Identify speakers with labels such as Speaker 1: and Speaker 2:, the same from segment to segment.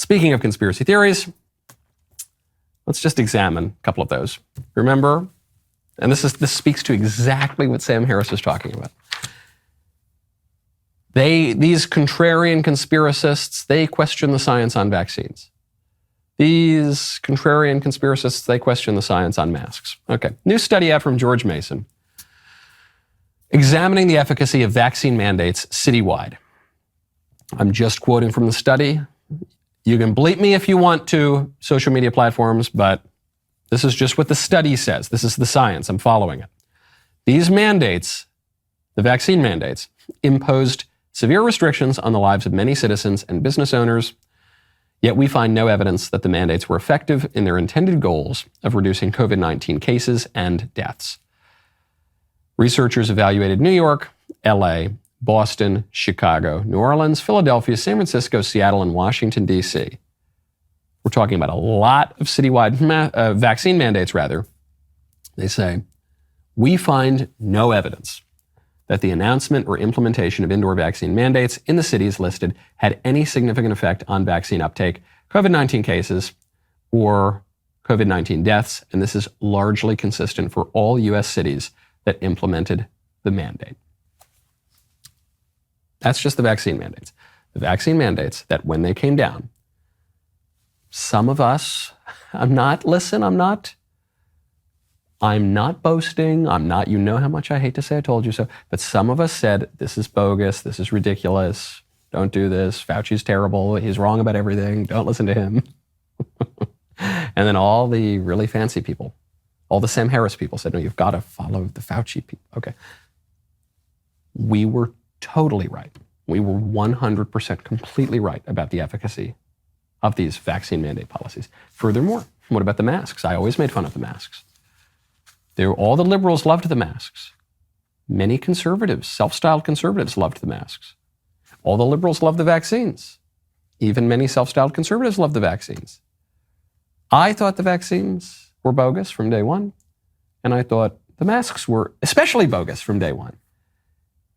Speaker 1: Speaking of conspiracy theories, let's just examine a couple of those. Remember, and this speaks to exactly what Sam Harris was talking about. These contrarian conspiracists, they question the science on vaccines. These contrarian conspiracists, they question the science on masks. Okay, new study out from George Mason, examining the efficacy of vaccine mandates citywide. I'm just quoting from the study. You can bleep me if you want to, social media platforms, but this is just what the study says. This is the science. I'm following it. These mandates, the vaccine mandates, imposed severe restrictions on the lives of many citizens and business owners, yet we find no evidence that the mandates were effective in their intended goals of reducing COVID-19 cases and deaths. Researchers evaluated New York, LA, Boston, Chicago, New Orleans, Philadelphia, San Francisco, Seattle, and Washington, D.C. We're talking about a lot of citywide vaccine mandates, rather. They say, we find no evidence that the announcement or implementation of indoor vaccine mandates in the cities listed had any significant effect on vaccine uptake, COVID-19 cases, or COVID-19 deaths, and this is largely consistent for all U.S. cities that implemented the mandate. That's just the vaccine mandates. The vaccine mandates that when they came down, some of us, I'm not boasting. You know how much I hate to say I told you so, but some of us said, this is bogus. This is ridiculous. Don't do this. Fauci's terrible. He's wrong about everything. Don't listen to him. And then all the really fancy people, all the Sam Harris people said, no, you've got to follow the Fauci people. Okay. We were totally right. We were 100% completely right about the efficacy of these vaccine mandate policies. Furthermore, what about the masks? I always made fun of the masks. All the liberals loved the masks. Many conservatives, self-styled conservatives, loved the masks. All the liberals loved the vaccines. Even many self-styled conservatives loved the vaccines. I thought the vaccines were bogus from day one, and I thought the masks were especially bogus from day one.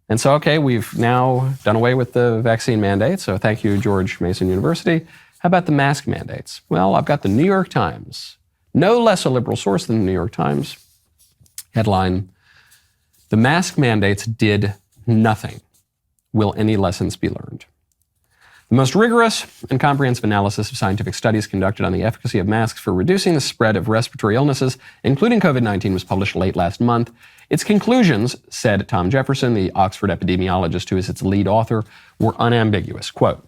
Speaker 1: And so, okay, we've now done away with the vaccine mandate, so thank you, George Mason University. How about the mask mandates? Well, I've got the New York Times, no less a liberal source than the New York Times. Headline, the mask mandates did nothing. Will any lessons be learned? The most rigorous and comprehensive analysis of scientific studies conducted on the efficacy of masks for reducing the spread of respiratory illnesses, including COVID-19, was published late last month. Its conclusions, said Tom Jefferson, the Oxford epidemiologist who is its lead author, were unambiguous. Quote,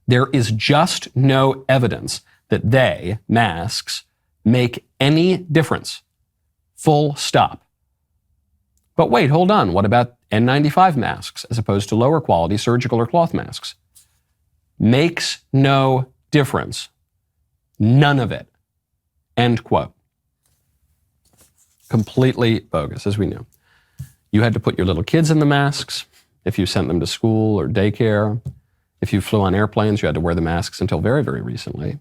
Speaker 1: there is just no evidence that they, masks, make any difference. Full stop. But wait, hold on. What about N95 masks as opposed to lower quality surgical or cloth masks? Makes no difference. None of it. End quote. Completely bogus, as we knew. You had to put your little kids in the masks if you sent them to school or daycare. If you flew on airplanes, you had to wear the masks until very, very recently.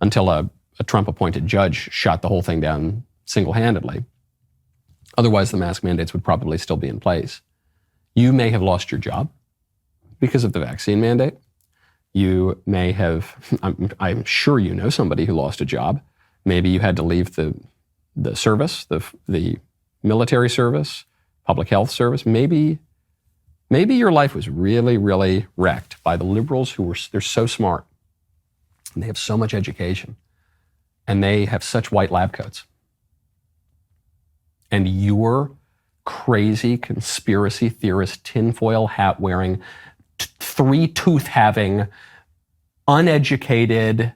Speaker 1: Until a Trump-appointed judge shot the whole thing down single-handedly. Otherwise, the mask mandates would probably still be in place. You may have lost your job because of the vaccine mandate. You may have, I'm sure you know somebody who lost a job. Maybe you had to leave the service, the military service, public health service. Maybe your life was really, really wrecked by the liberals they're so smart. And they have so much education. And they have such white lab coats. And you're crazy conspiracy theorist, tinfoil hat wearing, three-tooth having, uneducated,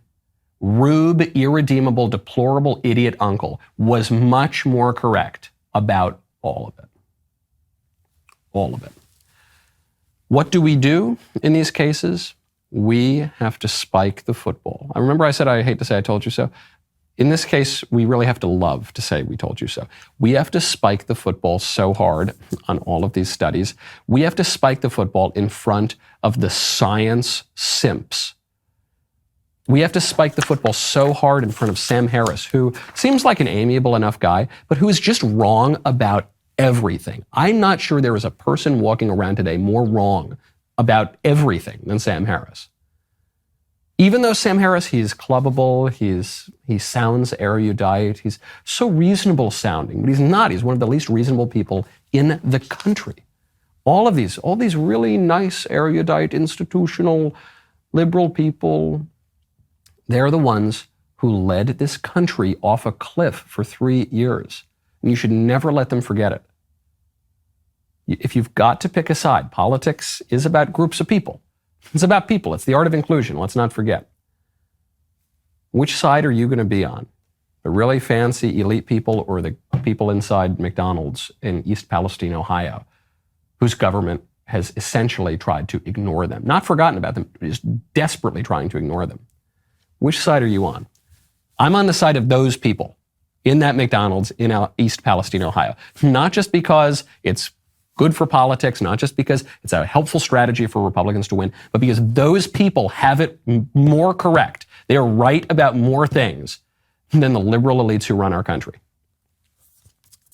Speaker 1: rube, irredeemable, deplorable idiot uncle was much more correct about all of it. All of it. What do we do in these cases? We have to spike the football. I remember I said I hate to say I told you so. In this case, we really have to love to say we told you so. We have to spike the football so hard on all of these studies. We have to spike the football in front of the science simps. We have to spike the football so hard in front of Sam Harris, who seems like an amiable enough guy, but who is just wrong about everything. I'm not sure there is a person walking around today more wrong about everything than Sam Harris. Even though Sam Harris, he's clubbable, he sounds erudite, he's so reasonable sounding, but he's not. He's one of the least reasonable people in the country. All these really nice, erudite, institutional, liberal people, they're the ones who led this country off a cliff for 3 years. And you should never let them forget it. If you've got to pick a side, politics is about groups of people. It's about people. It's the art of inclusion. Let's not forget. Which side are you going to be on? The really fancy elite people or the people inside McDonald's in East Palestine, Ohio, whose government has essentially tried to ignore them? Not forgotten about them, just desperately trying to ignore them. Which side are you on? I'm on the side of those people in that McDonald's in East Palestine, Ohio. Not just because it's good for politics, not just because it's a helpful strategy for Republicans to win, but because those people have it more correct. They are right about more things than the liberal elites who run our country.